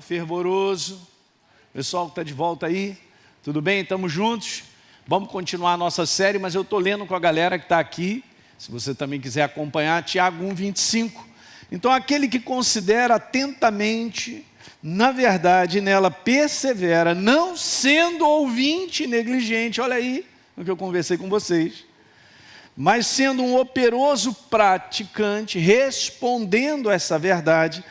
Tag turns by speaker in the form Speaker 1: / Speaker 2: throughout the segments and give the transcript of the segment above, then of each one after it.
Speaker 1: Fervoroso. Pessoal que está de volta aí, tudo bem? Estamos juntos? Vamos continuar a nossa série, mas eu estou lendo com a galera que está aqui, se você também quiser acompanhar, Tiago 1,25. Então, aquele que considera atentamente, na verdade, nela persevera, não sendo ouvinte negligente, olha aí o que eu conversei com vocês, mas sendo um operoso praticante, respondendo a essa verdade,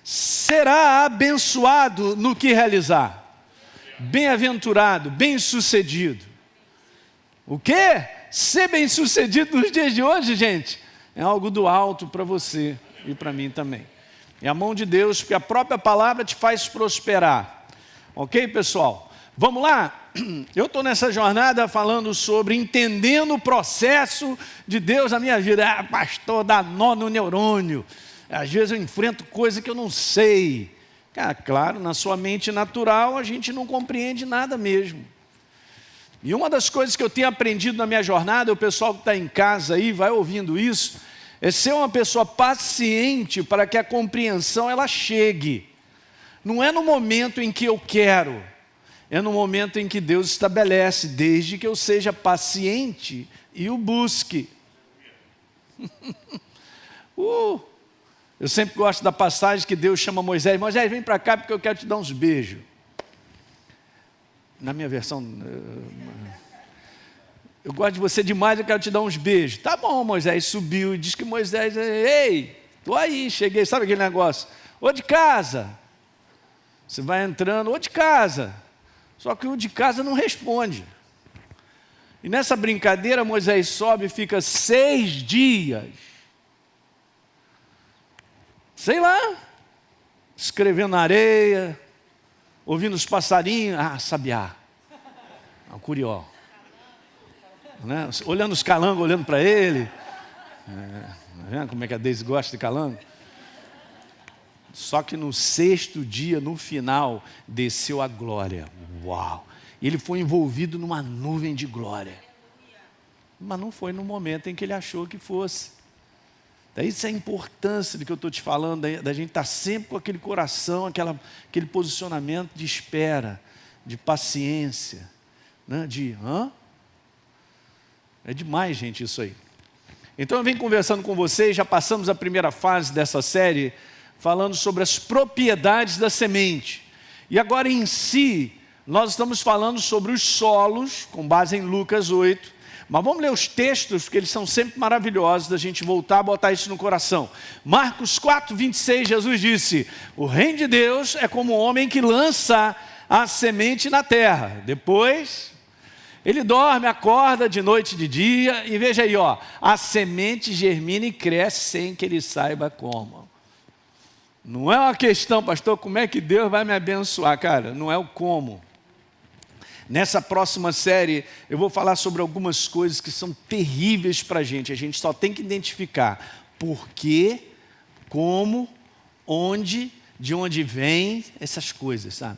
Speaker 1: será abençoado no que realizar. Bem-aventurado, bem-sucedido. O quê? Ser bem-sucedido nos dias de hoje, gente, é algo do alto para você e para mim também. É a mão de Deus, porque a própria palavra te faz prosperar. Ok, pessoal? Vamos lá? Eu estou nessa jornada falando sobre entendendo o processo de Deus na minha vida. Pastor, dá nó no neurônio. Às vezes eu enfrento coisa que eu não sei. Claro, na sua mente natural a gente não compreende nada mesmo. E uma das coisas que eu tenho aprendido na minha jornada, o pessoal que está em casa aí vai ouvindo isso, é ser uma pessoa paciente para que a compreensão ela chegue. Não é no momento em que eu quero, é no momento em que Deus estabelece, desde que eu seja paciente e o busque. Eu sempre gosto da passagem que Deus chama Moisés. Moisés, vem para cá porque eu quero te dar uns beijos. Na minha versão, eu gosto de você demais, eu quero te dar uns beijos. Tá bom, Moisés subiu e diz que Moisés, ei, estou aí, cheguei, sabe aquele negócio? Ô de casa. Você vai entrando, ô de casa. Só que o de casa não responde. E nessa brincadeira, Moisés sobe e fica 6 dias. Sei lá, escrevendo na areia, ouvindo os passarinhos, sabiá, curió, né? Olhando os calangos, olhando para ele, tá vendo como é que a Deise gosta de calango? Só que no 6º dia, no final, desceu a glória, uau, e ele foi envolvido numa nuvem de glória, mas não foi no momento em que ele achou que fosse. Isso é a importância do que eu estou te falando, da gente estar sempre com aquele coração, aquele posicionamento de espera, de paciência, né? É demais, gente, isso aí. Então eu venho conversando com vocês, já passamos a primeira fase dessa série, falando sobre as propriedades da semente. E agora em si, nós estamos falando sobre os solos, com base em Lucas 8, mas vamos ler os textos, porque eles são sempre maravilhosos, da gente voltar a botar isso no coração. Marcos 4:26, Jesus disse, o reino de Deus é como um homem que lança a semente na terra. Depois, ele dorme, acorda de noite e de dia, e veja aí, a semente germina e cresce sem que ele saiba como. Não é uma questão, pastor, como é que Deus vai me abençoar? Cara, não é o como. Nessa próxima série, eu vou falar sobre algumas coisas que são terríveis para a gente só tem que identificar por quê, como, onde, de onde vem essas coisas, sabe?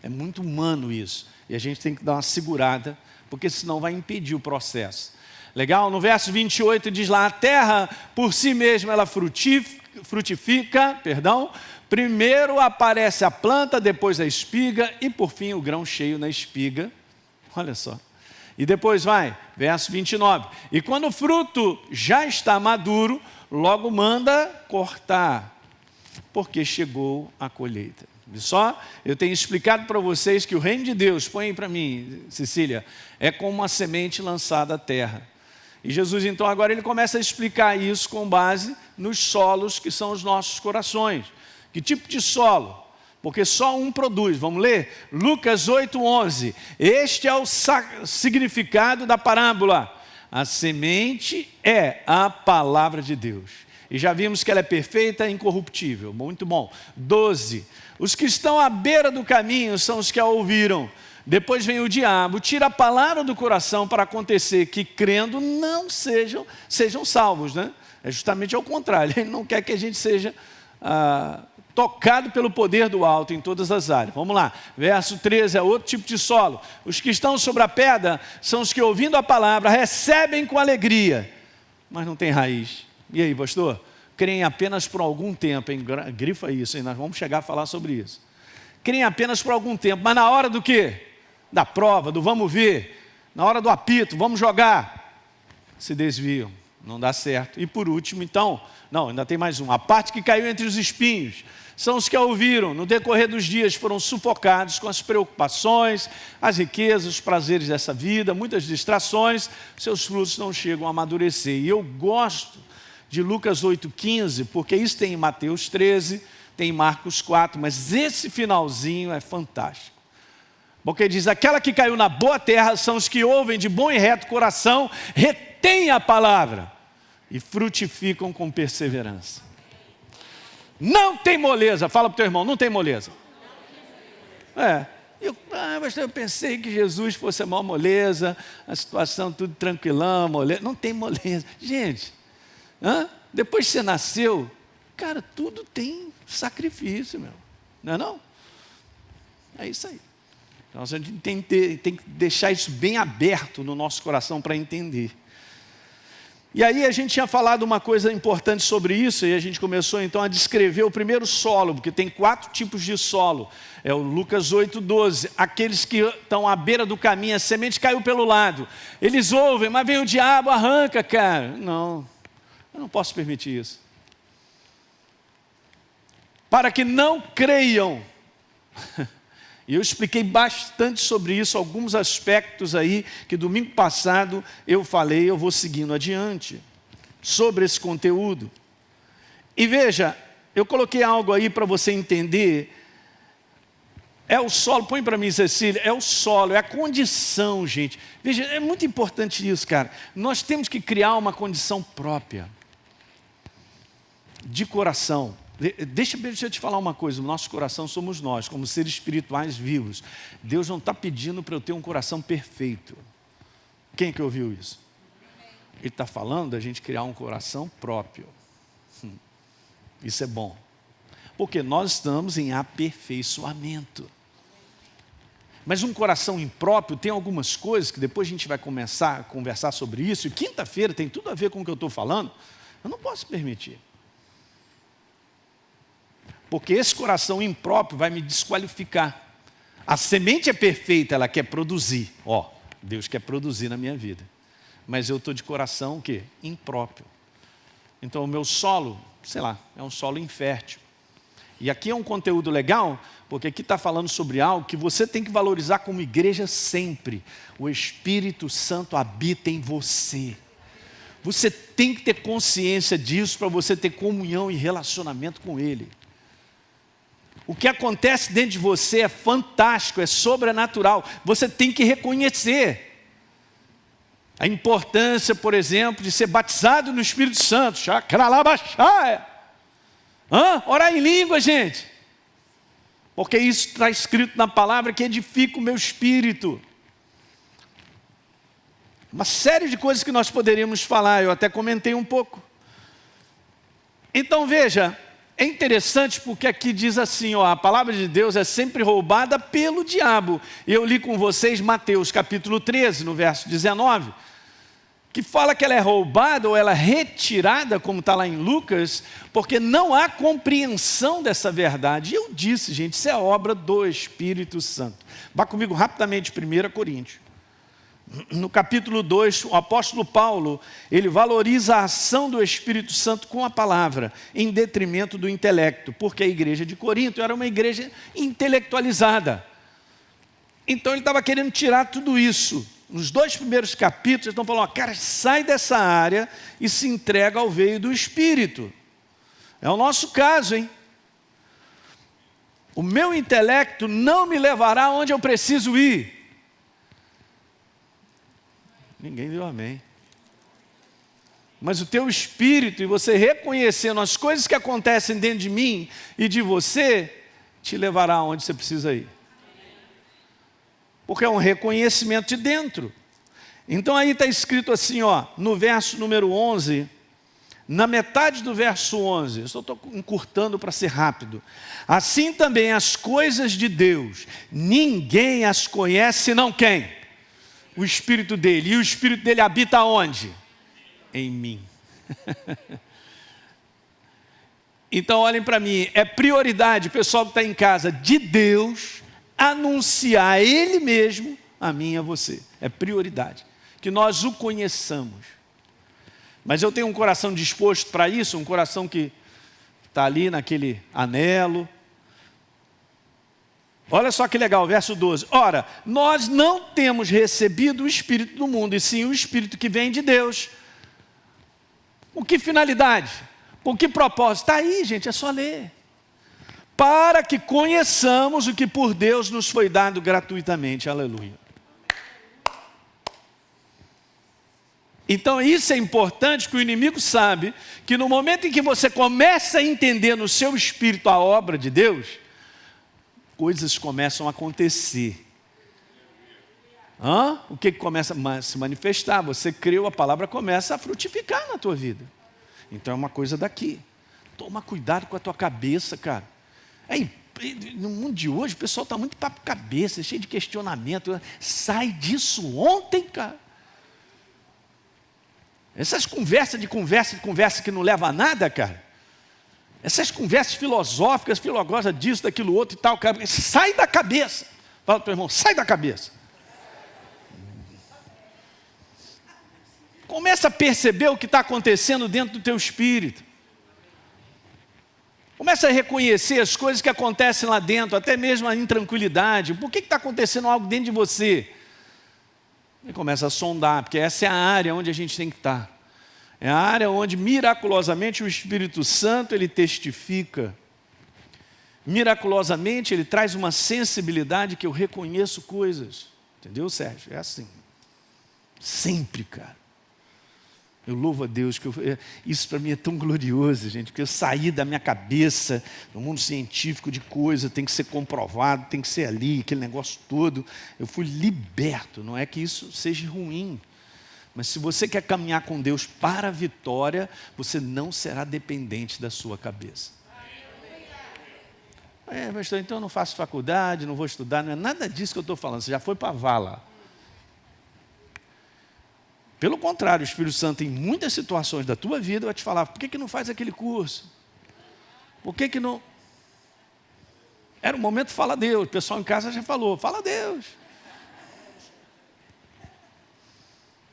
Speaker 1: É muito humano isso, e a gente tem que dar uma segurada, porque senão vai impedir o processo. Legal? No verso 28 diz lá, a terra por si mesma ela frutifica, primeiro aparece a planta, depois a espiga e por fim o grão cheio na espiga. Olha só. E depois vai, verso 29. E quando o fruto já está maduro, logo manda cortar, porque chegou a colheita. E só, eu tenho explicado para vocês que o reino de Deus, põe aí para mim, Cecília, é como uma semente lançada à terra. E Jesus, então, agora ele começa a explicar isso com base nos solos que são os nossos corações. Que tipo de solo? Porque só um produz. Vamos ler? Lucas 8:11. Este é o significado da parábola. A semente é a palavra de Deus. E já vimos que ela é perfeita e incorruptível. Muito bom. 12. Os que estão à beira do caminho são os que a ouviram. Depois vem o diabo, tira a palavra do coração para acontecer que crendo não sejam salvos, né? É justamente ao contrário, ele não quer que a gente seja tocado pelo poder do alto em todas as áreas. Vamos lá, verso 13 é outro tipo de solo. Os que estão sobre a pedra são os que ouvindo a palavra recebem com alegria, mas não tem raiz. E aí, pastor? Creem apenas por algum tempo, hein? Grifa isso, hein? Nós vamos chegar a falar sobre isso. creem apenas por algum tempo, mas na hora do quê? Da prova, do vamos ver, na hora do apito, vamos jogar, se desviam, não dá certo. E por último, então, não, ainda tem mais um, a parte que caiu entre os espinhos, são os que a ouviram, no decorrer dos dias foram sufocados com as preocupações, as riquezas, os prazeres dessa vida, muitas distrações, seus frutos não chegam a amadurecer. E eu gosto de Lucas 8,15, porque isso tem em Mateus 13, tem em Marcos 4, mas esse finalzinho é fantástico. Porque diz, aquela que caiu na boa terra são os que ouvem de bom e reto coração, retêm a palavra e frutificam com perseverança. Não tem moleza, fala para o teu irmão, não tem moleza. Mas eu pensei que Jesus fosse a maior moleza, a situação tudo tranquilão, moleza. Não tem moleza. Gente, depois que você nasceu, cara, tudo tem sacrifício, meu. Não é não? É isso aí. Então a gente tem que deixar isso bem aberto no nosso coração para entender. E aí a gente tinha falado uma coisa importante sobre isso, e a gente começou então a descrever o primeiro solo, porque tem 4 tipos de solo. É o Lucas 8,12, aqueles que estão à beira do caminho, a semente caiu pelo lado. Eles ouvem, mas vem o diabo, arranca, cara. Não, eu não posso permitir isso. Para que não creiam. E eu expliquei bastante sobre isso, alguns aspectos aí, que domingo passado eu falei, eu vou seguindo adiante, sobre esse conteúdo. E veja, eu coloquei algo aí para você entender, é o solo, põe para mim, Cecília, é o solo, é a condição, gente. Veja, é muito importante isso, cara. Nós temos que criar uma condição própria, de coração. Deixa eu te falar uma coisa, o nosso coração somos nós, como seres espirituais vivos. Deus não está pedindo para eu ter um coração perfeito. Quem que ouviu isso? Ele está falando da gente criar um coração próprio. Isso é bom. Porque nós estamos em aperfeiçoamento. Mas um coração impróprio tem algumas coisas que depois a gente vai começar a conversar sobre isso. E quinta-feira tem tudo a ver com o que eu estou falando. Eu não posso permitir. Porque esse coração impróprio vai me desqualificar. A semente é perfeita, ela quer produzir. Deus quer produzir na minha vida. Mas eu estou de coração o quê? Impróprio. Então o meu solo, sei lá, é um solo infértil. E aqui é um conteúdo legal, porque aqui está falando sobre algo que você tem que valorizar como igreja sempre. O Espírito Santo habita em você. Você tem que ter consciência disso para você ter comunhão e relacionamento com Ele. O que acontece dentro de você é fantástico, é sobrenatural. Você tem que reconhecer a importância, por exemplo, de ser batizado no Espírito Santo. Orar em língua, gente. Porque isso está escrito na palavra que edifica o meu espírito. Uma série de coisas que nós poderíamos falar, eu até comentei um pouco. Então veja, é interessante porque aqui diz assim, a palavra de Deus é sempre roubada pelo diabo. Eu li com vocês Mateus capítulo 13, no verso 19, que fala que ela é roubada ou ela é retirada, como está lá em Lucas, porque não há compreensão dessa verdade. E eu disse, gente, isso é obra do Espírito Santo. Vá comigo rapidamente, 1 Coríntios. No capítulo 2, o apóstolo Paulo, ele valoriza a ação do Espírito Santo com a palavra, em detrimento do intelecto, porque a igreja de Corinto era uma igreja intelectualizada. Então ele estava querendo tirar tudo isso. Nos 2 primeiros capítulos, eles estão falando, cara, sai dessa área e se entrega ao veio do Espírito. É o nosso caso, hein? O meu intelecto não me levará onde eu preciso ir. Ninguém deu amém. Mas o teu espírito e você reconhecendo as coisas que acontecem dentro de mim e de você, te levará aonde você precisa ir. Porque é um reconhecimento de dentro. Então aí está escrito assim, no verso número 11, na metade do verso 11, eu só estou encurtando para ser rápido. Assim também as coisas de Deus, ninguém as conhece senão quem? O Espírito dele. E o Espírito dele habita onde? Em mim. Então olhem para mim, é prioridade, pessoal que está em casa, de Deus, anunciar Ele mesmo a mim e a você. É prioridade, que nós o conheçamos. Mas eu tenho um coração disposto para isso, um coração que está ali naquele anelo. Olha só que legal, verso 12. Ora, nós não temos recebido o Espírito do mundo, e sim o Espírito que vem de Deus. Com que finalidade? Com que propósito? Está aí, gente, é só ler. Para que conheçamos o que por Deus nos foi dado gratuitamente. Aleluia. Então isso é importante, que o inimigo sabe que no momento em que você começa a entender no seu espírito a obra de Deus, coisas começam a acontecer. O que começa a se manifestar? Você creu, a palavra começa a frutificar na tua vida. Então é uma coisa daqui. Toma cuidado com a tua cabeça, cara. No mundo de hoje o pessoal está muito papo cabeça, cheio de questionamento. Sai disso ontem, cara. Essas conversas que não levam a nada, cara. Essas conversas filosóficas disso, daquilo outro e tal, cara. Sai da cabeça. Fala para o teu irmão, sai da cabeça. Começa a perceber o que está acontecendo dentro do teu espírito. Começa a reconhecer as coisas que acontecem lá dentro, até mesmo a intranquilidade. Por que está acontecendo algo dentro de você? E começa a sondar, porque essa é a área onde a gente tem que estar. É a área onde miraculosamente o Espírito Santo ele testifica. Miraculosamente ele traz uma sensibilidade que eu reconheço coisas. Entendeu, Sérgio? É assim. Sempre, cara. Eu louvo a Deus, isso para mim é tão glorioso, gente, porque eu saí da minha cabeça, no mundo científico de coisa, tem que ser comprovado, tem que ser ali, aquele negócio todo. Eu fui liberto, não é que isso seja ruim, mas se você quer caminhar com Deus para a vitória, você não será dependente da sua cabeça. Pastor, então eu não faço faculdade, não vou estudar, não é nada disso que eu estou falando, você já foi para a vala. Pelo contrário, o Espírito Santo, em muitas situações da tua vida, vai te falar, por que não faz aquele curso? Por que não... Era o momento de falar a Deus, o pessoal em casa já falou, fala a Deus.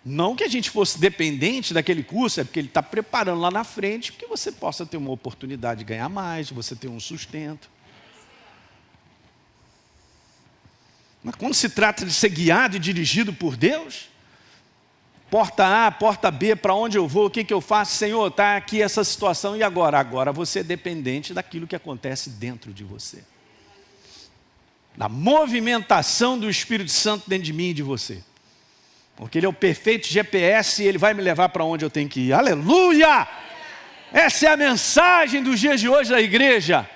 Speaker 1: Não que a gente fosse dependente daquele curso, é porque ele está preparando lá na frente, porque você possa ter uma oportunidade de ganhar mais, você ter um sustento. Mas quando se trata de ser guiado e dirigido por Deus... Porta A, porta B, para onde eu vou, o que eu faço? Senhor, está aqui essa situação, e agora? Agora você é dependente daquilo que acontece dentro de você. Da movimentação do Espírito Santo dentro de mim e de você. Porque Ele é o perfeito GPS e Ele vai me levar para onde eu tenho que ir. Aleluia! Essa é a mensagem dos dias de hoje da igreja.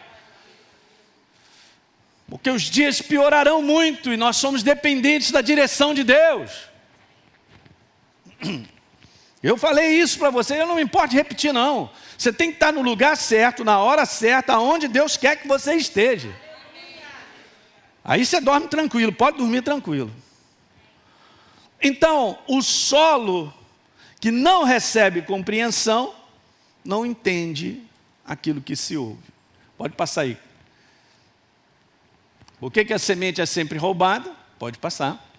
Speaker 1: Porque os dias piorarão muito e nós somos dependentes da direção de Deus. Eu falei isso para você, eu não me importo de repetir não. Você tem que estar no lugar certo, na hora certa, onde Deus quer que você esteja. Aí você dorme tranquilo, pode dormir tranquilo. Então, o solo que não recebe compreensão, não entende aquilo que se ouve. Pode passar aí. Por que a semente é sempre roubada? Pode passar.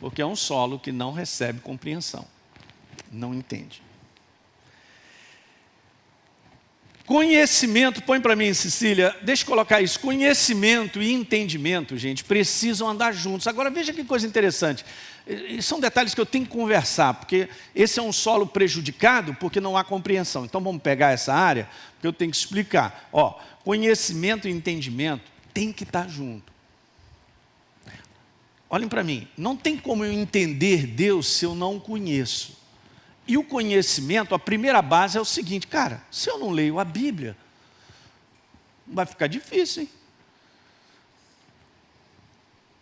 Speaker 1: Porque é um solo que não recebe compreensão. Não entende. Conhecimento, põe para mim, Cecília, deixa eu colocar isso. Conhecimento e entendimento, gente, precisam andar juntos. Agora veja que coisa interessante. São detalhes que eu tenho que conversar, porque esse é um solo prejudicado porque não há compreensão. Então vamos pegar essa área, porque eu tenho que explicar. Conhecimento e entendimento tem que estar junto. Olhem para mim, não tem como eu entender Deus se eu não o conheço. E o conhecimento, a primeira base é o seguinte, cara, se eu não leio a Bíblia, vai ficar difícil, hein?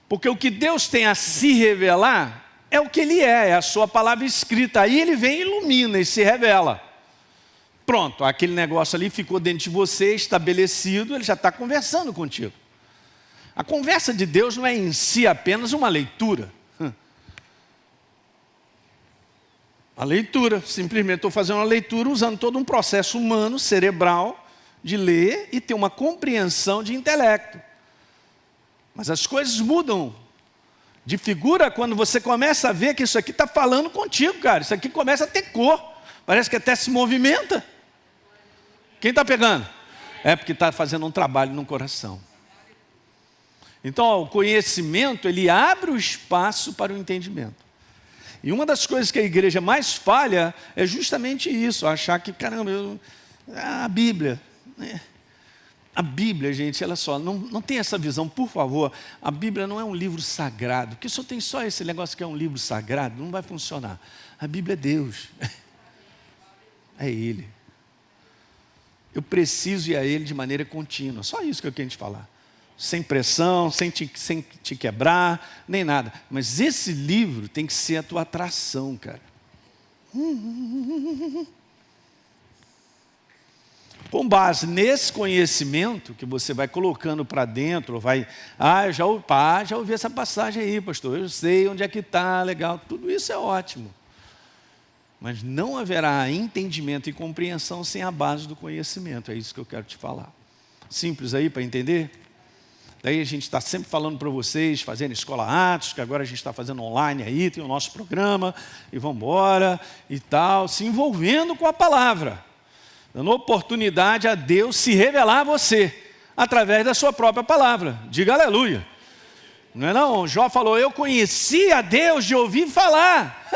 Speaker 1: Porque o que Deus tem a se revelar é o que Ele é a sua palavra escrita. Aí Ele vem e ilumina e se revela. Pronto, aquele negócio ali ficou dentro de você, estabelecido, Ele já está conversando contigo. A conversa de Deus não é em si apenas uma leitura. A leitura, simplesmente estou fazendo uma leitura usando todo um processo humano, cerebral, de ler e ter uma compreensão de intelecto. Mas as coisas mudam de figura quando você começa a ver que isso aqui está falando contigo, cara. Isso aqui começa a ter cor. Parece que até se movimenta. Quem está pegando? É porque está fazendo um trabalho no coração. Então, ó, o conhecimento, ele abre o espaço para o entendimento. E uma das coisas que a igreja mais falha é justamente isso, achar que, caramba, a Bíblia, né? A Bíblia, gente, olha só, não tem essa visão, por favor. A Bíblia não é um livro sagrado, porque se eu tenho só esse negócio que é um livro sagrado, não vai funcionar. A Bíblia é Deus, é Ele. Eu preciso ir a Ele de maneira contínua, só isso que eu quero te falar. Sem pressão, sem te quebrar, nem nada. Mas esse livro tem que ser a tua atração, cara. Com base nesse conhecimento que você vai colocando para dentro, já ouvi essa passagem aí, pastor, eu sei onde é que está, legal, tudo isso é ótimo. Mas não haverá entendimento e compreensão sem a base do conhecimento, é isso que eu quero te falar. Simples aí para entender? Daí a gente está sempre falando para vocês, fazendo Escola Atos, que agora a gente está fazendo online aí, tem o nosso programa, e vamos embora, e tal, se envolvendo com a palavra, dando oportunidade a Deus se revelar a você, através da sua própria palavra. Diga aleluia. Não é não? Jó falou, eu conheci a Deus de ouvir falar.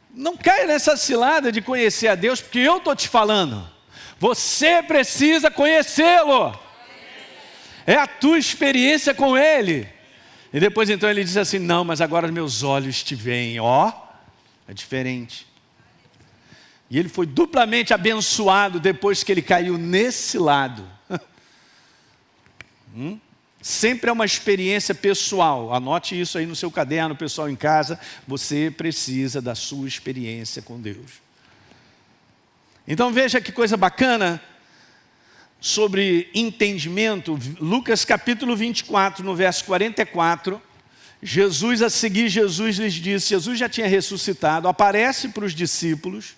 Speaker 1: Não caia nessa cilada de conhecer a Deus, porque eu estou te falando. Você precisa conhecê-lo. É a tua experiência com Ele. E depois então ele diz assim, não, mas agora meus olhos te veem. Ó, é diferente. E ele foi duplamente abençoado depois que ele caiu nesse lado. Sempre é uma experiência pessoal. Anote isso aí no seu caderno, pessoal em casa. Você precisa da sua experiência com Deus. Então veja que coisa bacana. Sobre entendimento, Lucas capítulo 24, no verso 44, Jesus lhes disse, Jesus já tinha ressuscitado, aparece para os discípulos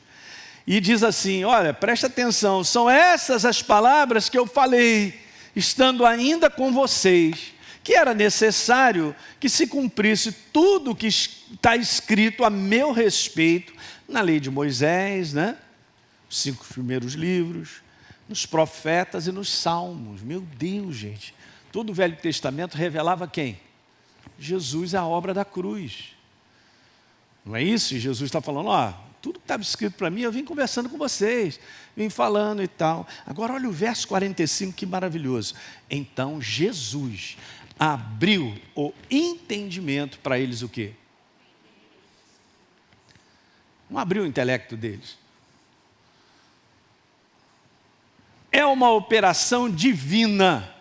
Speaker 1: e diz assim, olha, presta atenção, são essas as palavras que eu falei, estando ainda com vocês, que era necessário que se cumprisse tudo o que está escrito a meu respeito, na lei de Moisés, né? Os 5 primeiros livros, nos profetas e nos salmos. Meu Deus, gente. Todo o Velho Testamento revelava quem? Jesus, a obra da cruz. Não é isso? E Jesus está falando, ó, tudo que estava escrito para mim, eu vim conversando com vocês, vim falando e tal. Agora olha o verso 45, que maravilhoso. Então Jesus abriu o entendimento para eles o quê? Não abriu o intelecto deles. É uma operação divina,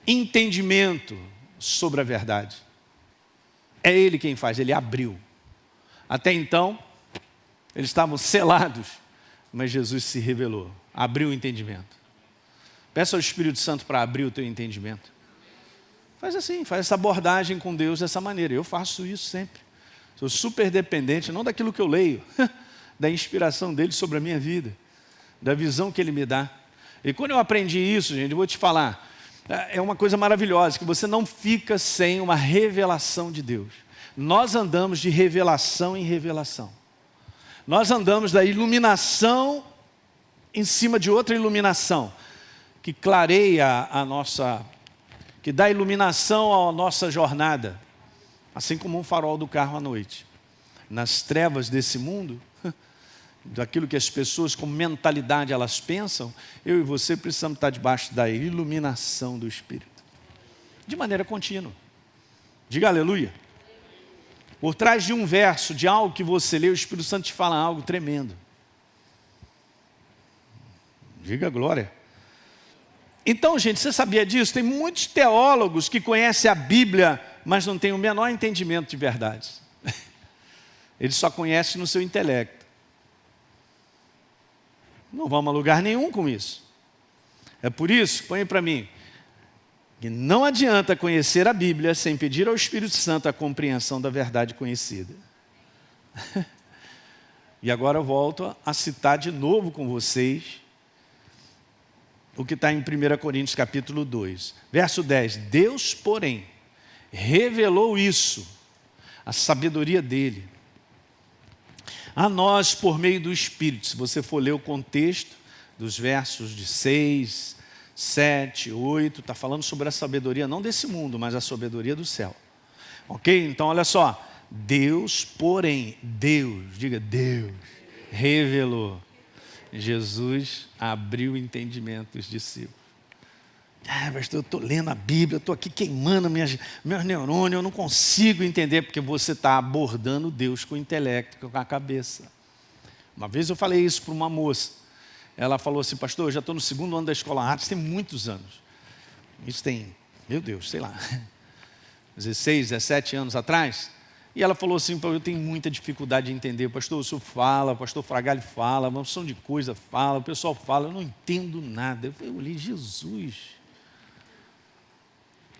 Speaker 1: entendimento sobre a verdade. É Ele quem faz, Ele abriu. Até então, eles estavam selados, mas Jesus se revelou, abriu o entendimento. Peça ao Espírito Santo para abrir o teu entendimento. Faz assim, faz essa abordagem com Deus dessa maneira. Eu faço isso sempre. Sou super dependente, não daquilo que eu leio, da inspiração dele sobre a minha vida, da visão que ele me dá. E quando eu aprendi isso, gente, eu vou te falar, é uma coisa maravilhosa, que você não fica sem uma revelação de Deus. Nós andamos de revelação em revelação. Nós andamos da iluminação em cima de outra iluminação, que clareia que dá iluminação à nossa jornada, assim como um farol do carro à noite. Nas trevas desse mundo, daquilo que as pessoas com mentalidade elas pensam, eu e você precisamos estar debaixo da iluminação do Espírito, de maneira contínua. Diga aleluia. Por trás de um verso, de algo que você lê, o Espírito Santo te fala algo tremendo. Diga glória. Então, gente, você sabia disso? Tem muitos teólogos que conhecem a Bíblia, mas não têm o menor entendimento de verdades. Eles só conhecem no seu intelecto. Não vamos a lugar nenhum com isso. É por isso, põe para mim, que não adianta conhecer a Bíblia sem pedir ao Espírito Santo a compreensão da verdade conhecida. E agora eu volto a citar de novo com vocês o que está em 1 Coríntios capítulo 2. Verso 10. Deus, porém, revelou isso, a sabedoria dele, a nós por meio do Espírito. Se você for ler o contexto dos versos de 6, 7, 8, está falando sobre a sabedoria, não desse mundo, mas a sabedoria do céu. Ok? Então olha só, Deus, porém, diga Deus, revelou. Jesus abriu o entendimento dos discípulos. Pastor, eu estou lendo a Bíblia, eu estou aqui queimando meus neurônios, eu não consigo entender, porque você está abordando Deus com o intelecto, com a cabeça. Uma vez eu falei isso para uma moça, ela falou assim, pastor, eu já estou no 2º ano da Escola Artes, tem muitos anos. Isso tem, meu Deus, sei lá, 16, 17 anos atrás. E ela falou assim, eu tenho muita dificuldade de entender, pastor, o senhor fala, o pastor Fragalho fala, uma opção de coisa fala, o pessoal fala, eu não entendo nada. Eu olhei, Jesus.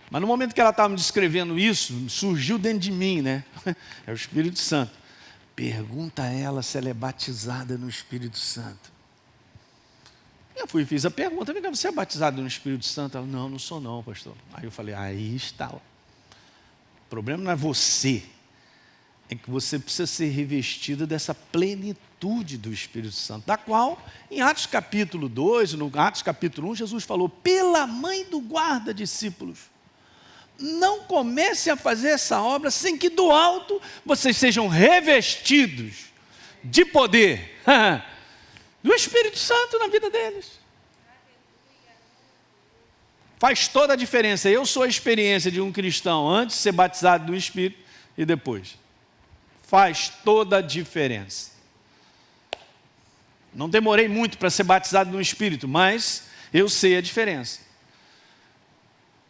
Speaker 1: Mas no momento que ela estava me descrevendo isso, surgiu dentro de mim, né? É o Espírito Santo. Pergunta a ela se ela é batizada no Espírito Santo. Eu fui e fiz a pergunta, vem cá, você é batizado no Espírito Santo? Ela, não sou não, pastor. Aí eu falei, aí está. O problema não é você, é que você precisa ser revestido dessa plenitude do Espírito Santo, da qual, em Atos capítulo 2, no Atos capítulo 1, Jesus falou, pela mãe do guarda-discípulos, não comecem a fazer essa obra sem que do alto vocês sejam revestidos de poder do Espírito Santo na vida deles. Faz toda a diferença. Eu sou a experiência de um cristão antes de ser batizado no Espírito e depois. Faz toda a diferença. Não demorei muito para ser batizado no Espírito, mas eu sei a diferença.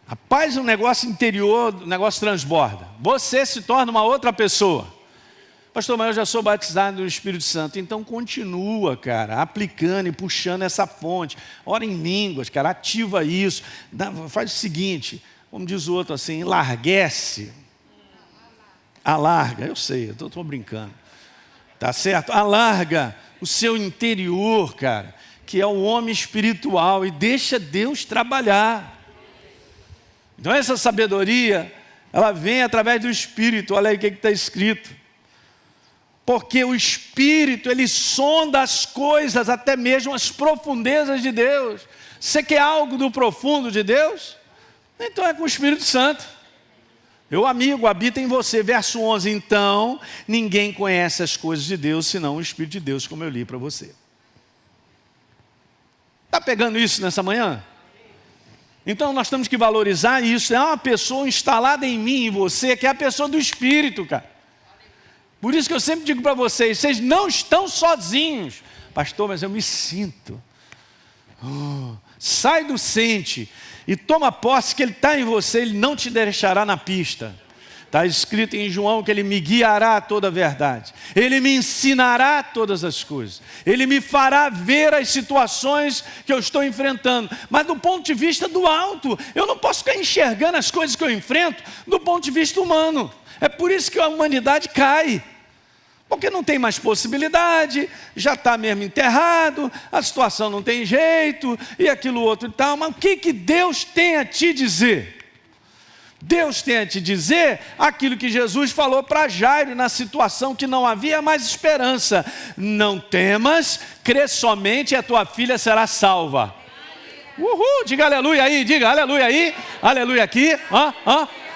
Speaker 1: Rapaz, um negócio interior, um negócio transborda. Você se torna uma outra pessoa. Pastor, mas eu já sou batizado no Espírito Santo. Então continua, cara, aplicando e puxando essa fonte. Ora em línguas, cara, ativa isso. Faz o seguinte, como diz o outro assim, enlarguece. Alarga, eu sei, eu estou brincando. Tá certo? Alarga o seu interior, cara, que é o homem espiritual, e deixa Deus trabalhar. Então essa sabedoria, ela vem através do Espírito. Olha aí o que está escrito. Porque o Espírito, ele sonda as coisas, até mesmo as profundezas de Deus. Você quer algo do profundo de Deus? Então é com o Espírito Santo. Meu amigo, habita em você. Verso 11, então, ninguém conhece as coisas de Deus, senão o Espírito de Deus, como eu li para você. Está pegando isso nessa manhã? Então nós temos que valorizar isso. É uma pessoa instalada em mim e em você, que é a pessoa do Espírito, cara. Por isso que eu sempre digo para vocês, vocês não estão sozinhos. Pastor, mas eu me sinto. Sai do sente e toma posse que Ele está em você, Ele não te deixará na pista. Está escrito em João que Ele me guiará a toda a verdade. Ele me ensinará todas as coisas. Ele me fará ver as situações que eu estou enfrentando. Mas do ponto de vista do alto, eu não posso ficar enxergando as coisas que eu enfrento do ponto de vista humano. É por isso que a humanidade cai. Porque não tem mais possibilidade, já está mesmo enterrado, a situação não tem jeito, e aquilo outro e tal. Mas o que Deus tem a te dizer? Deus tem a te dizer aquilo que Jesus falou para Jairo na situação que não havia mais esperança. Não temas, crê somente e a tua filha será salva. Uhul, diga aleluia aí, diga aleluia aí, aleluia aqui,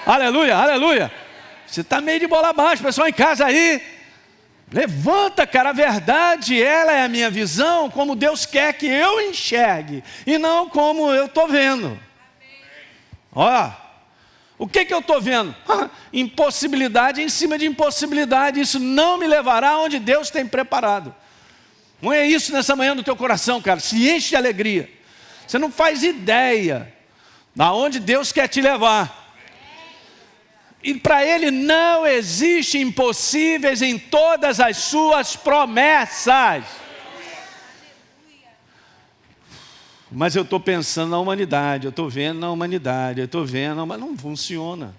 Speaker 1: aleluia, aleluia. Você está meio de bola abaixo, pessoal em casa aí. Levanta, cara, a verdade, ela é a minha visão, como Deus quer que eu enxergue, e não como eu estou vendo. Olha, o que eu estou vendo? Impossibilidade em cima de impossibilidade, isso não me levará onde Deus tem preparado. Não é isso nessa manhã no teu coração, cara, se enche de alegria. Você não faz ideia aonde Deus quer te levar. E para Ele não existe impossíveis em todas as suas promessas. Mas eu estou pensando na humanidade, eu estou vendo na humanidade, eu estou vendo, mas não funciona.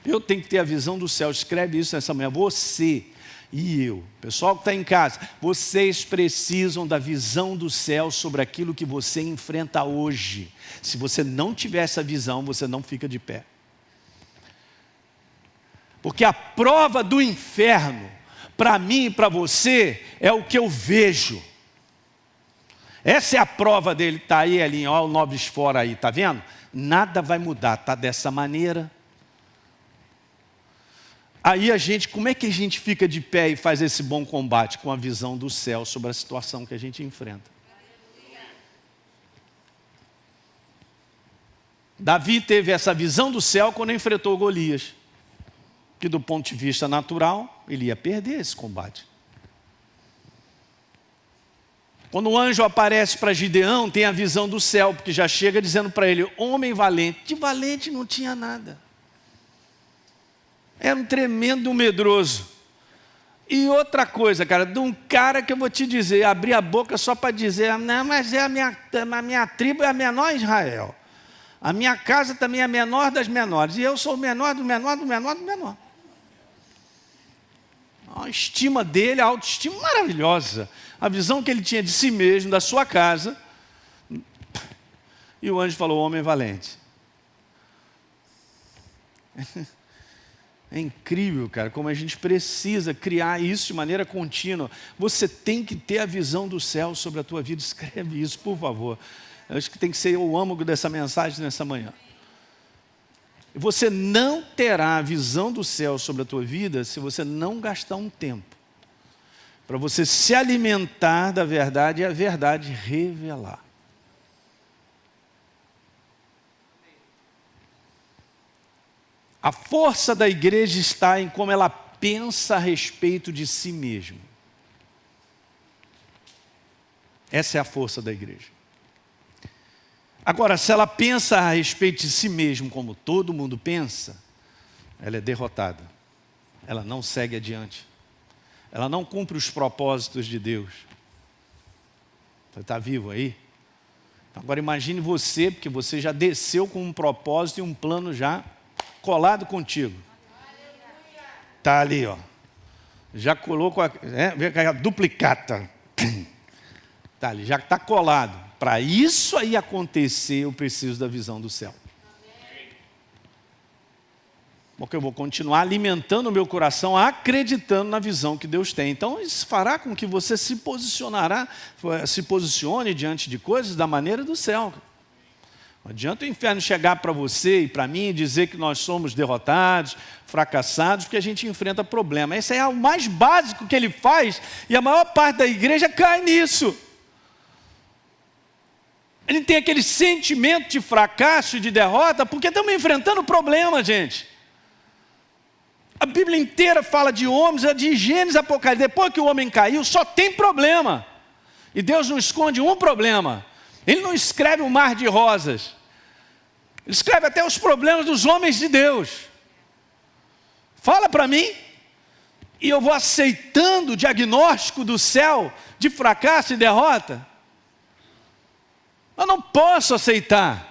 Speaker 1: Eu tenho que ter a visão do céu. Escreve isso nessa manhã. Você e eu, pessoal que está em casa, vocês precisam da visão do céu sobre aquilo que você enfrenta hoje. Se você não tiver essa visão, você não fica de pé. Porque a prova do inferno, para mim e para você, é o que eu vejo. Essa é a prova dele, está aí, Elinho, olha o Nobres fora aí, está vendo? Nada vai mudar, está dessa maneira. Aí como é que a gente fica de pé e faz esse bom combate? Com a visão do céu sobre a situação que a gente enfrenta. Davi teve essa visão do céu quando enfrentou Golias, que do ponto de vista natural, ele ia perder esse combate. Quando o anjo aparece para Gideão, tem a visão do céu, porque já chega dizendo para ele, homem valente. De valente não tinha nada. Era um tremendo medroso. E outra coisa, cara, de um cara que eu vou te dizer, abrir a boca só para dizer, não, mas a minha tribo é a menor em Israel. A minha casa também é a menor das menores. E eu sou o menor do menor do menor do menor. A estima dele, a autoestima maravilhosa. A visão que ele tinha de si mesmo, da sua casa. E o anjo falou, homem valente. É incrível, cara, como a gente precisa criar isso de maneira contínua. Você tem que ter a visão do céu sobre a tua vida. Escreve isso, por favor. Eu acho que tem que ser o âmago dessa mensagem nessa manhã. Você não terá a visão do céu sobre a tua vida se você não gastar um tempo para você se alimentar da verdade e a verdade revelar. A força da igreja está em como ela pensa a respeito de si mesma. Essa é a força da igreja. Agora, se ela pensa a respeito de si mesma como todo mundo pensa, ela é derrotada. Ela não segue adiante. Ela não cumpre os propósitos de Deus. Você está vivo aí? Agora imagine você, porque você já desceu com um propósito e um plano já colado contigo. Está ali, ó. Já colocou a duplicata. Está ali, já está colado. Para isso aí acontecer, eu preciso da visão do céu. Porque eu vou continuar alimentando o meu coração, acreditando na visão que Deus tem. Então isso fará com que você se posicione diante de coisas da maneira do céu. Não adianta o inferno chegar para você e para mim e dizer que nós somos derrotados, fracassados, porque a gente enfrenta problema. Esse é o mais básico que ele faz e a maior parte da igreja cai nisso. Ele tem aquele sentimento de fracasso e de derrota porque estamos enfrentando problema, gente. A Bíblia inteira fala de homens, de Gênesis, Apocalipse. Depois que o homem caiu, só tem problema. E Deus não esconde um problema. Ele não escreve um mar de rosas. Ele escreve até os problemas dos homens de Deus. Fala para mim, e eu vou aceitando o diagnóstico do céu de fracasso e derrota. Eu não posso aceitar.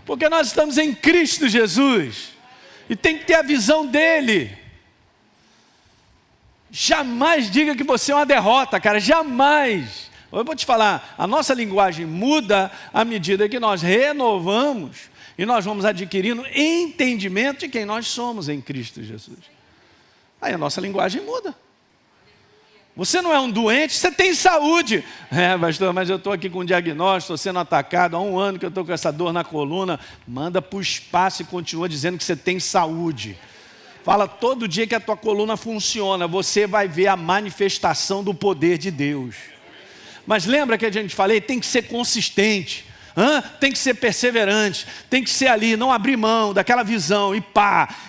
Speaker 1: Porque nós estamos em Cristo Jesus. E tem que ter a visão dele. Jamais diga que você é uma derrota, cara. Jamais. Eu vou te falar, a nossa linguagem muda à medida que nós renovamos e nós vamos adquirindo entendimento de quem nós somos em Cristo Jesus. Aí a nossa linguagem muda. Você não é um doente, você tem saúde. Pastor, mas eu estou aqui com um diagnóstico, estou sendo atacado há 1 ano que eu estou com essa dor na coluna. Manda para o espaço e continua dizendo que você tem saúde. Fala todo dia que a tua coluna funciona, você vai ver a manifestação do poder de Deus. Mas lembra que a gente falei, tem que ser consistente. Tem que ser perseverante, tem que ser ali, não abrir mão daquela visão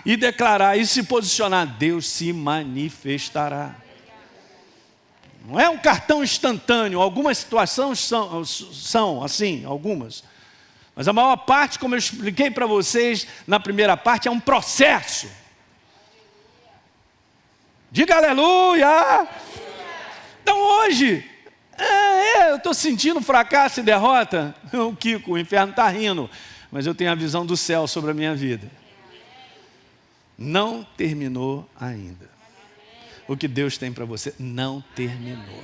Speaker 1: e declarar e se posicionar. Deus se manifestará. Não é um cartão instantâneo, algumas situações são assim, algumas. Mas a maior parte, como eu expliquei para vocês na primeira parte, é um processo. Diga aleluia! Então hoje, eu estou sentindo fracasso e derrota. O Kiko, o inferno está rindo, mas eu tenho a visão do céu sobre a minha vida. Não terminou ainda. O que Deus tem para você não terminou.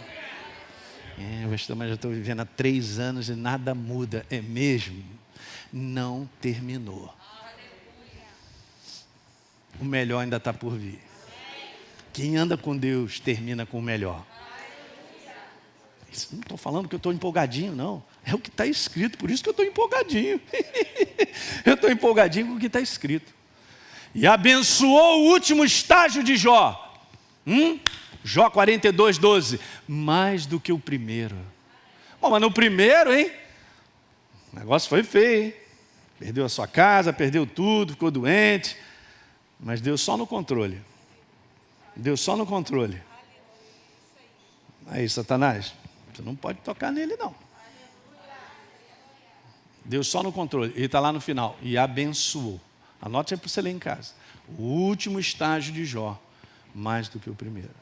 Speaker 1: Pastor, mas eu estou vivendo há 3 anos e nada muda. É mesmo? Não terminou. O melhor ainda está por vir. Quem anda com Deus termina com o melhor. Não estou falando que eu estou empolgadinho, não. É o que está escrito, por isso que eu estou empolgadinho. Eu estou empolgadinho com o que está escrito. E abençoou o último estágio de Jó. Jó 42, 12. Mais do que o primeiro. Mas no primeiro, hein? O negócio foi feio, hein? Perdeu a sua casa, perdeu tudo, ficou doente. Mas Deus só no controle. Deus só no controle. Aí, Satanás, você não pode tocar nele, não. Deus só no controle. Ele está lá no final. E abençoou. Anote aí para você ler em casa. O último estágio de Jó, mais do que o primeiro.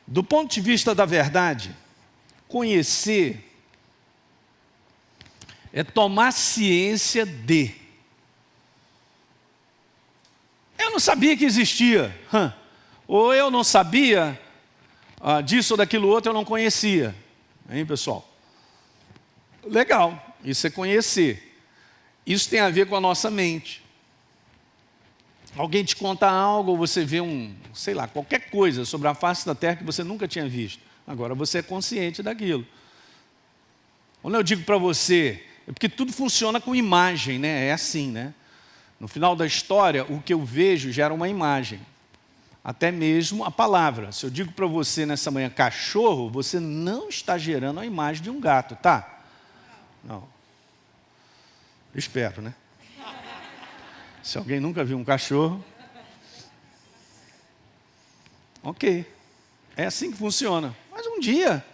Speaker 1: Do ponto de vista da verdade, conhecer é tomar ciência de. Eu não sabia que existia. Ou eu não sabia disso ou daquilo outro, eu não conhecia. Hein, pessoal? Legal, isso é conhecer. Isso tem a ver com a nossa mente. Alguém te conta algo, ou você vê qualquer coisa sobre a face da terra que você nunca tinha visto. Agora você é consciente daquilo. Quando eu digo para você, é porque tudo funciona com imagem, né? É assim, né? No final da história, o que eu vejo gera uma imagem. Até mesmo a palavra. Se eu digo para você nessa manhã cachorro, você não está gerando a imagem de um gato, tá? Não. Eu espero, né? Se alguém nunca viu um cachorro, ok. É assim que funciona. Mas um dia,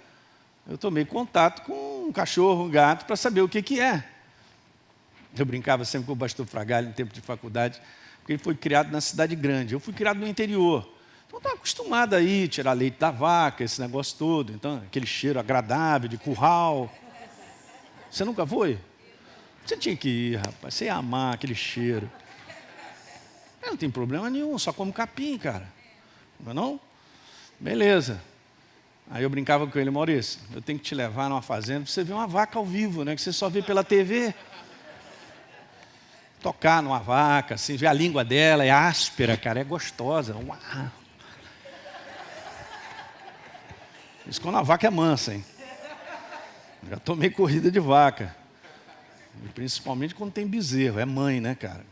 Speaker 1: eu tomei contato com um cachorro, um gato, para saber o que é. Eu brincava sempre com o pastor Fragalho no tempo de faculdade, porque ele foi criado na cidade grande. Eu fui criado no interior. Então, estava acostumado a ir tirar leite da vaca, esse negócio todo. Então, aquele cheiro agradável de curral. Você nunca foi? Você tinha que ir, rapaz. Você ia amar aquele cheiro. Não tem problema nenhum, só como capim, cara. Não é não? Beleza. Aí eu brincava com ele, Maurício, eu tenho que te levar numa fazenda para você ver uma vaca ao vivo, né? Que você só vê pela TV. Tocar numa vaca, assim, ver a língua dela, é áspera, cara, é gostosa. Uau. Isso quando a vaca é mansa, hein? Já tomei corrida de vaca. E principalmente quando tem bezerro, é mãe, né, cara?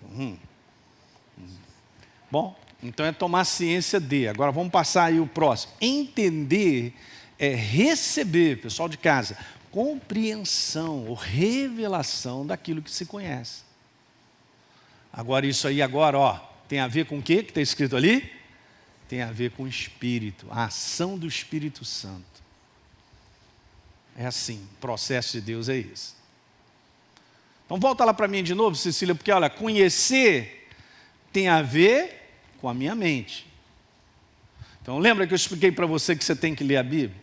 Speaker 1: Bom, então é tomar ciência de. Agora vamos passar aí o próximo. Entender é receber, pessoal de casa, compreensão ou revelação daquilo que se conhece. Agora isso aí tem a ver com o quê que está escrito ali? Tem a ver com o Espírito, a ação do Espírito Santo. É assim, o processo de Deus é isso. Então volta lá para mim de novo, Cecília, porque olha, conhecer tem a ver com a minha mente. Então lembra que eu expliquei para você que você tem que ler a Bíblia?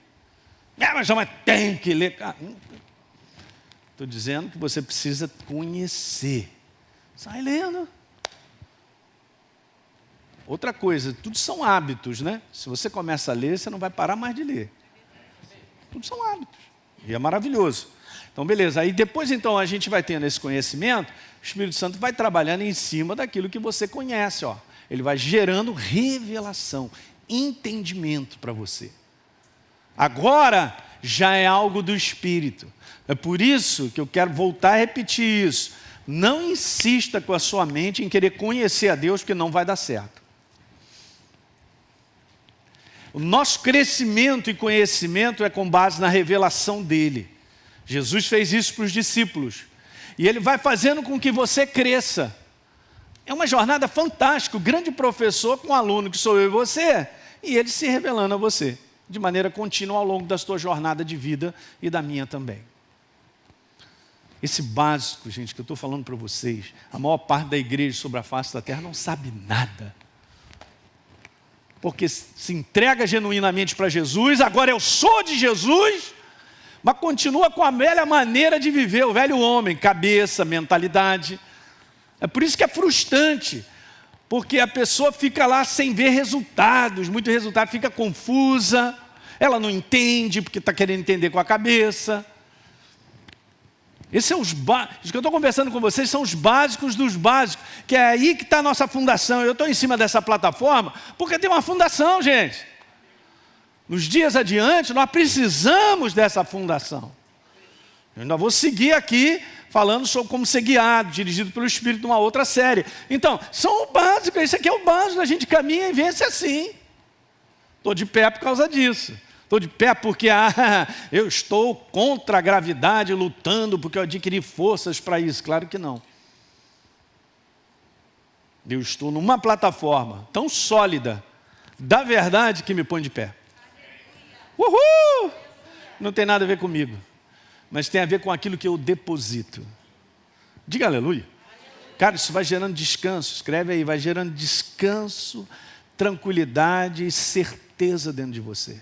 Speaker 1: Mas tem que ler. Estou dizendo que você precisa conhecer. Sai lendo. Outra coisa, tudo são hábitos, né? Se você começa a ler, você não vai parar mais de ler. Tudo são hábitos. E é maravilhoso. Então, beleza. Aí depois, então, a gente vai tendo esse conhecimento, o Espírito Santo vai trabalhando em cima daquilo que você conhece, ó. Ele vai gerando revelação, entendimento para você. Agora, já é algo do Espírito. É por isso que eu quero voltar a repetir isso. Não insista com a sua mente em querer conhecer a Deus, porque não vai dar certo. O nosso crescimento e conhecimento é com base na revelação dele. Jesus fez isso para os discípulos. E ele vai fazendo com que você cresça. É uma jornada fantástica. O grande professor com um aluno que sou eu e você, e ele se revelando a você, de maneira contínua ao longo da sua jornada de vida e da minha também. Esse básico, gente, que eu estou falando para vocês, a maior parte da igreja sobre a face da terra não sabe nada. Porque se entrega genuinamente para Jesus, agora eu sou de Jesus, mas continua com a velha maneira de viver, o velho homem, cabeça, mentalidade. É por isso que é frustrante, porque a pessoa fica lá sem ver resultados, muito resultado, fica confusa, ela não entende porque está querendo entender com a cabeça. Esses são os básicos que eu estou conversando com vocês, são os básicos dos básicos, que é aí que está a nossa fundação. Eu estou em cima dessa plataforma porque tem uma fundação, gente. Nos dias adiante, nós precisamos dessa fundação. Eu ainda vou seguir aqui falando sobre como ser guiado, dirigido pelo Espírito, numa outra série. Então, são o básico, esse aqui é o básico, a gente caminha e vence assim. Estou de pé por causa disso. Estou de pé porque eu estou contra a gravidade, lutando porque eu adquiri forças para isso. Claro que não. Eu estou numa plataforma tão sólida da verdade que me põe de pé. Uhul! Não tem nada a ver comigo, mas tem a ver com aquilo que eu deposito. Diga aleluia. Cara, isso vai gerando descanso. Escreve aí, vai gerando descanso, tranquilidade e certeza dentro de você.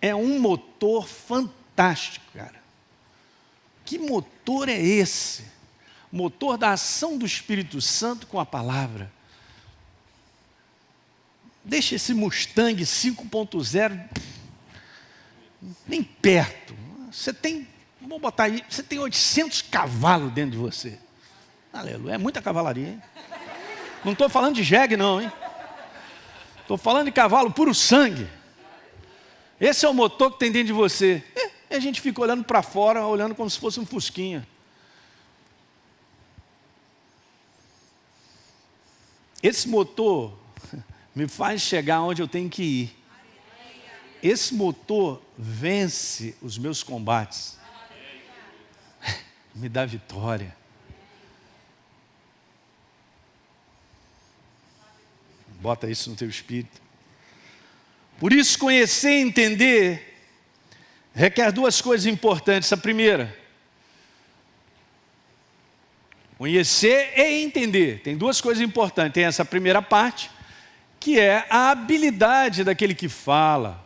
Speaker 1: É um motor fantástico, cara. Que motor é esse? Motor da ação do Espírito Santo com a palavra. Deixa esse Mustang 5.0 nem perto. Você tem, vamos botar aí, você tem 800 cavalos dentro de você. Aleluia, é muita cavalaria, hein? Não estou falando de jegue não, hein? Estou falando de cavalo puro sangue. Esse é o motor que tem dentro de você. E a gente fica olhando para fora, olhando como se fosse um fusquinha. Esse motor me faz chegar onde eu tenho que ir. Esse motor vence os meus combates. Me dá vitória. Bota isso no teu espírito. Por isso, conhecer e entender requer duas coisas importantes. A primeira, conhecer e entender. Tem duas coisas importantes. Tem essa primeira parte, que é a habilidade daquele que fala,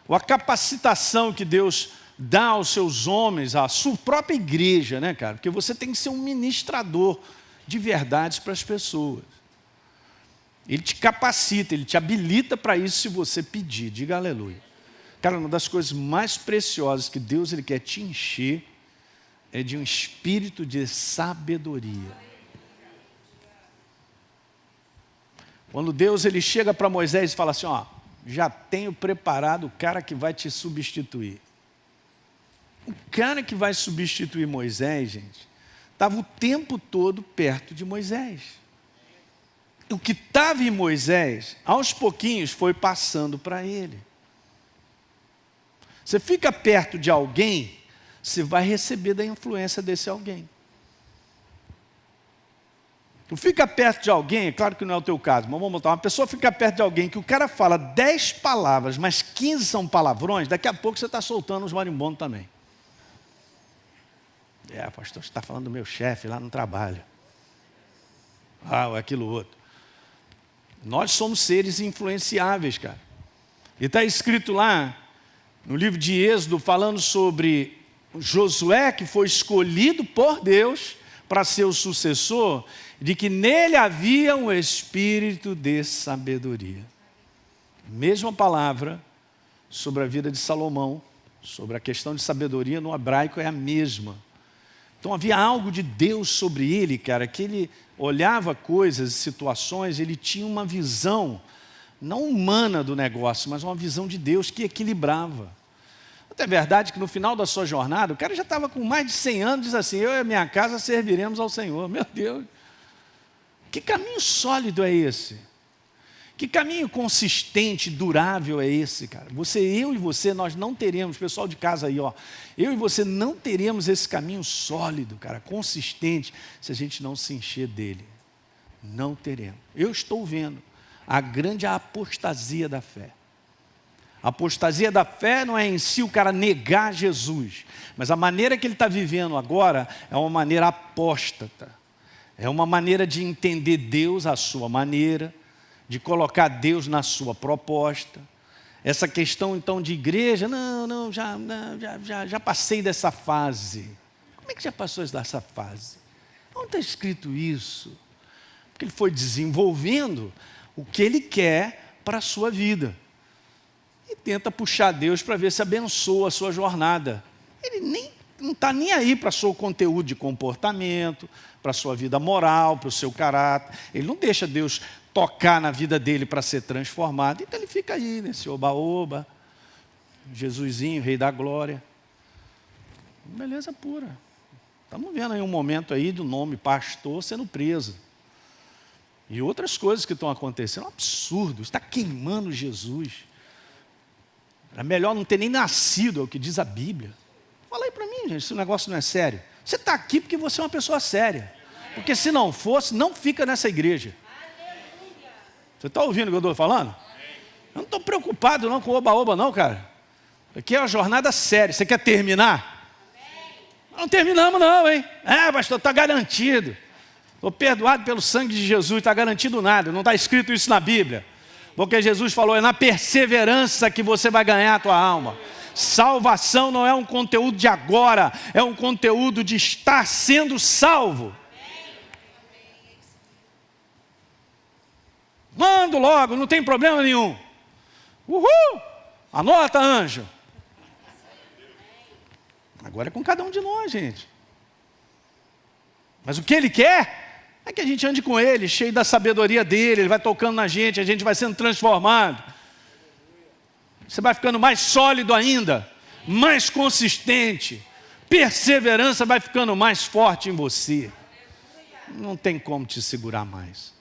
Speaker 1: ou a capacitação que Deus dá aos seus homens, à sua própria igreja, né, cara? Porque você tem que ser um ministrador de verdades para as pessoas. Ele te capacita, ele te habilita para isso se você pedir. Diga aleluia. Cara, uma das coisas mais preciosas que Deus ele quer te encher é de um espírito de sabedoria. Quando Deus ele chega para Moisés e fala assim, ó, já tenho preparado o cara que vai te substituir. O cara que vai substituir Moisés, gente, estava o tempo todo perto de Moisés. O que estava em Moisés, aos pouquinhos, foi passando para ele. Você fica perto de alguém, você vai receber da influência desse alguém. Tu fica perto de alguém, é claro que não é o teu caso, mas vamos botar, uma pessoa fica perto de alguém que o cara fala 10 palavras, mas 15 são palavrões, daqui a pouco você está soltando os marimbondos também. Pastor, você está falando do meu chefe lá no trabalho. Ou aquilo outro. Nós somos seres influenciáveis, cara. E está escrito lá, no livro de Êxodo, falando sobre Josué, que foi escolhido por Deus para ser o sucessor, de que nele havia um espírito de sabedoria. Mesma palavra sobre a vida de Salomão, sobre a questão de sabedoria no hebraico é a mesma. Então havia algo de Deus sobre ele, cara, que ele olhava coisas, situações, ele tinha uma visão, não humana do negócio, mas uma visão de Deus que equilibrava. É verdade que no final da sua jornada, o cara já estava com mais de 100 anos, diz assim, eu e a minha casa serviremos ao Senhor. Meu Deus, que caminho sólido é esse? Que caminho consistente, durável é esse, cara? Eu e você, nós não teremos, pessoal de casa aí, ó, eu e você não teremos esse caminho sólido, cara, consistente, se a gente não se encher dele. Não teremos. Eu estou vendo a grande apostasia da fé. A apostasia da fé não é em si o cara negar Jesus, mas a maneira que ele está vivendo agora é uma maneira apóstata. É uma maneira de entender Deus à sua maneira, de colocar Deus na sua proposta. essa questão então de igreja, já passei dessa fase. Como é que já passou dessa fase? Onde está escrito isso? Porque ele foi desenvolvendo o que ele quer para a sua vida. E tenta puxar Deus para ver se abençoa a sua jornada. Ele não está nem aí para o seu conteúdo de comportamento, para a sua vida moral, para o seu caráter. Ele não deixa Deus tocar na vida dele para ser transformado. Então ele fica aí nesse oba-oba, Jesusinho, Rei da Glória. Beleza pura. Estamos vendo aí um momento aí do nome pastor sendo preso. E outras coisas que estão acontecendo. É um absurdo, está queimando Jesus. Era melhor não ter nem nascido, é o que diz a Bíblia. Fala aí para mim, gente, se o negócio não é sério. Você está aqui porque você é uma pessoa séria. Porque se não fosse, não fica nessa igreja. Você está ouvindo o que eu estou falando? Eu não estou preocupado não com oba-oba não, cara. Aqui é uma jornada séria. Você quer terminar? Não terminamos não, hein? Pastor, está garantido. Estou perdoado pelo sangue de Jesus, está garantido nada. Não está escrito isso na Bíblia. Porque Jesus falou, é na perseverança que você vai ganhar a tua alma. Salvação não é um conteúdo de agora, é um conteúdo de estar sendo salvo. Mando logo, não tem problema nenhum. Uhul! Anota, anjo. Agora é com cada um de nós, gente. Mas o que ele quer é que a gente ande com ele, cheio da sabedoria dele, ele vai tocando na gente, a gente vai sendo transformado. Você vai ficando mais sólido ainda, mais consistente. Perseverança vai ficando mais forte em você. Não tem como te segurar mais.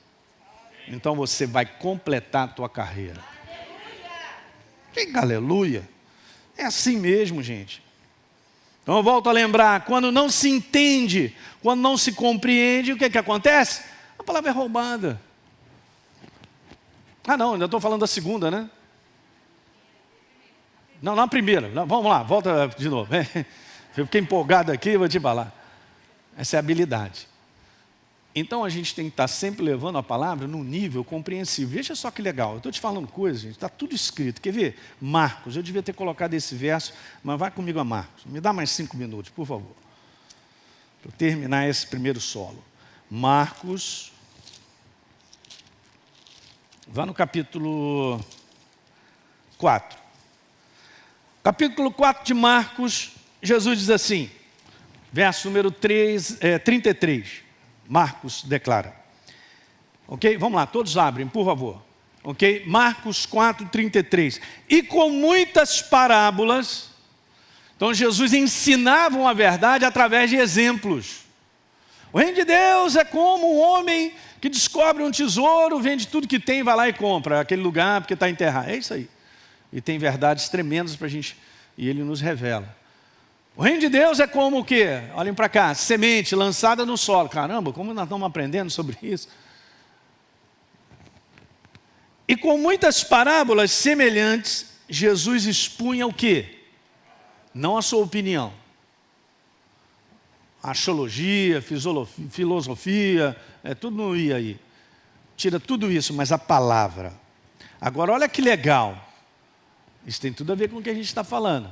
Speaker 1: Então você vai completar a tua carreira. Aleluia. É assim mesmo, gente. Então eu volto a lembrar, quando não se entende, quando não se compreende, o que acontece? A palavra é roubada. Não, ainda estou falando da segunda, né? Não, na primeira. Não, vamos lá, volta de novo. Eu fiquei empolgado aqui, vou te falar. Essa é a habilidade. Então a gente tem que estar sempre levando a palavra num nível compreensível. Veja só que legal, eu estou te falando coisas, gente, está tudo escrito. Quer ver? Marcos, eu devia ter colocado esse verso, mas vai comigo a Marcos. Me dá mais 5 minutos, por favor. Para terminar esse primeiro solo. Marcos, vá no capítulo 4. Capítulo 4 de Marcos, Jesus diz assim, verso número 33. Marcos declara. Ok? Vamos lá, todos abrem, por favor. Ok? Marcos 4:33. E com muitas parábolas, então Jesus ensinava a verdade através de exemplos. O reino de Deus é como um homem que descobre um tesouro, vende tudo que tem, vai lá e compra aquele lugar porque está enterrado. É isso aí. E tem verdades tremendas para a gente, e ele nos revela. O reino de Deus é como o quê? Olhem para cá, semente lançada no solo. Caramba, como nós estamos aprendendo sobre isso? E com muitas parábolas semelhantes, Jesus expunha o quê? Não a sua opinião. Axiologia, filosofia, tudo não ia aí. Tira tudo isso, mas a palavra. Agora olha que legal. Isso tem tudo a ver com o que a gente está falando.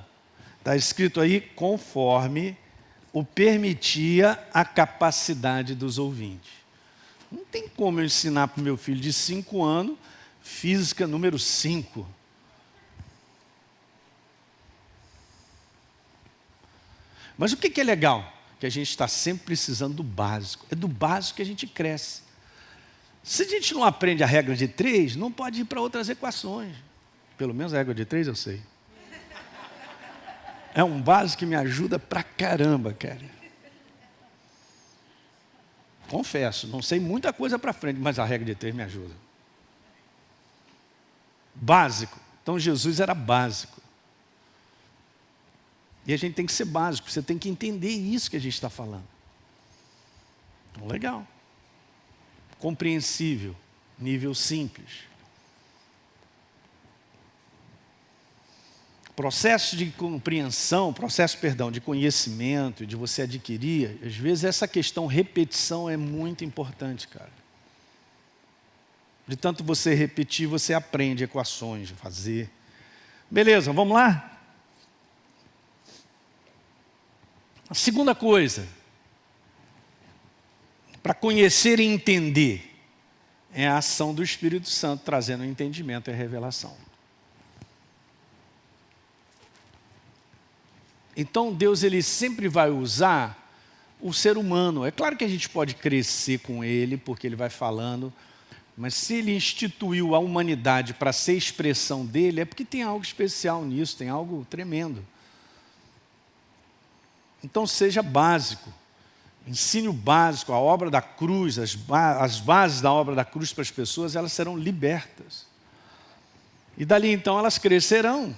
Speaker 1: Está escrito aí, conforme o permitia a capacidade dos ouvintes. Não tem como eu ensinar para o meu filho de 5 anos, física número 5. Mas o que é legal? Que a gente está sempre precisando do básico. É do básico que a gente cresce. Se a gente não aprende a regra de 3, não pode ir para outras equações. Pelo menos a regra de 3 eu sei. É um básico que me ajuda pra caramba, cara. Confesso, não sei muita coisa para frente, mas a regra de 3 me ajuda. Básico. Então Jesus era básico. E a gente tem que ser básico, você tem que entender isso que a gente está falando. Então, legal. Compreensível, nível simples. Processo de compreensão, de conhecimento, de você adquirir, às vezes essa questão repetição é muito importante, cara. De tanto você repetir, você aprende equações, fazer. Beleza, vamos lá? A segunda coisa, para conhecer e entender, é a ação do Espírito Santo trazendo o entendimento e a revelação. Então Deus ele sempre vai usar o ser humano. É claro que a gente pode crescer com ele, porque ele vai falando, mas se ele instituiu a humanidade para ser expressão dele, é porque tem algo especial nisso, tem algo tremendo. Então seja básico, ensine o básico, a obra da cruz, as bases da obra da cruz para as pessoas, elas serão libertas. E dali então elas crescerão.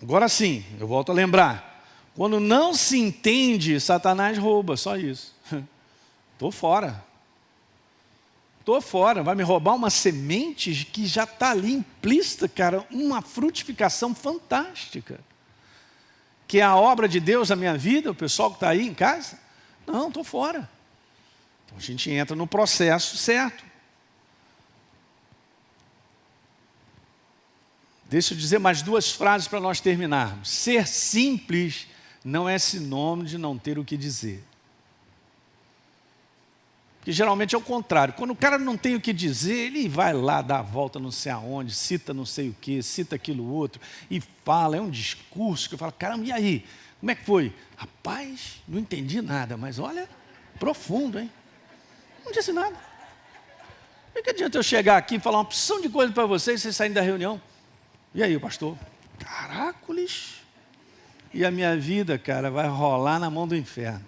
Speaker 1: Agora sim, eu volto a lembrar, quando não se entende, Satanás rouba, só isso. Estou fora. Estou fora, vai me roubar uma semente que já está ali implícita, cara, uma frutificação fantástica. Que é a obra de Deus na minha vida, o pessoal que está aí em casa. Não, estou fora. Então a gente entra no processo certo. Deixa eu dizer mais duas frases para nós terminarmos. Ser simples não é sinônimo de não ter o que dizer. Porque geralmente é o contrário. Quando o cara não tem o que dizer, ele vai lá, dá a volta não sei aonde, cita não sei o que, cita aquilo outro, e fala, é um discurso que eu falo, caramba, e aí? Como é que foi? Rapaz, não entendi nada, mas olha, profundo, hein? Não disse nada. Não que adianta eu chegar aqui e falar uma opção de coisa para vocês, vocês saírem da reunião. E aí, pastor? Caracoles! E a minha vida, cara, vai rolar na mão do inferno.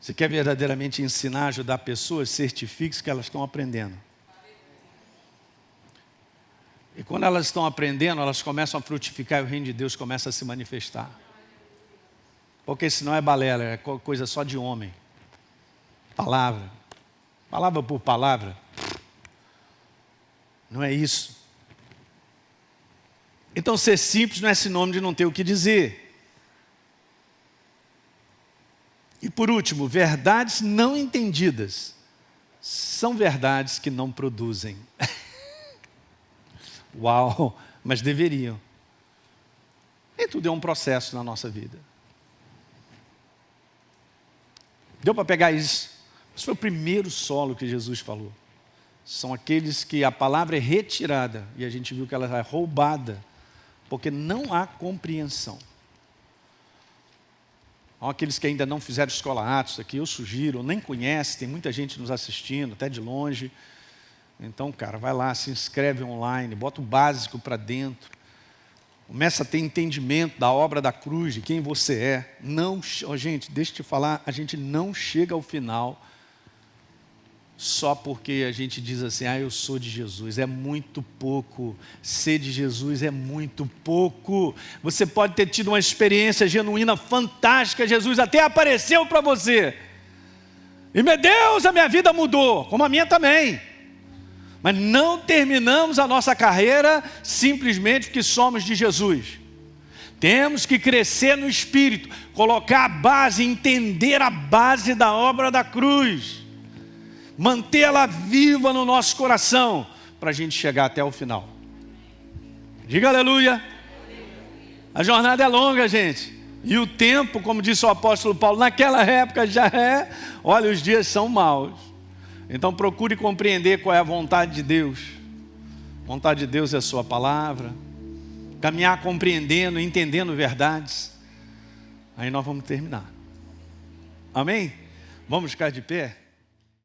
Speaker 1: Você quer verdadeiramente ensinar, ajudar pessoas, certifique-se que elas estão aprendendo. E quando elas estão aprendendo, elas começam a frutificar e o reino de Deus começa a se manifestar. Porque senão é balela, é coisa só de homem. Palavra. Palavra por palavra. Não é isso. Então ser simples não é sinônimo de não ter o que dizer. E por último, verdades não entendidas são verdades que não produzem. Uau, mas deveriam. E tudo é um processo na nossa vida. Deu para pegar isso? Esse foi o primeiro solo que Jesus falou. São aqueles que a palavra é retirada e a gente viu que ela é roubada, porque não há compreensão. Aqueles que ainda não fizeram escola Atos aqui, eu sugiro, nem conhece, tem muita gente nos assistindo, até de longe. Então, cara, vai lá, se inscreve online, bota o básico para dentro. Começa a ter entendimento da obra da cruz, de quem você é. Não, gente, deixa eu te falar, a gente não chega ao final só porque a gente diz assim, eu sou de Jesus. É muito pouco. Ser de Jesus é muito pouco. Você pode ter tido uma experiência genuína, fantástica. Jesus até apareceu para você. E meu Deus, a minha vida mudou, como a minha também. Mas não terminamos a nossa carreira simplesmente porque somos de Jesus. Temos que crescer no Espírito, colocar a base, entender a base da obra da cruz. Mantê-la viva no nosso coração, para a gente chegar até o final. Diga aleluia. A jornada é longa, gente. E o tempo, como disse o apóstolo Paulo, naquela época já olha, os dias são maus. Então procure compreender qual é a vontade de Deus. A vontade de Deus é a sua palavra. Caminhar compreendendo, entendendo verdades. Aí nós vamos terminar. Amém? Vamos ficar de pé?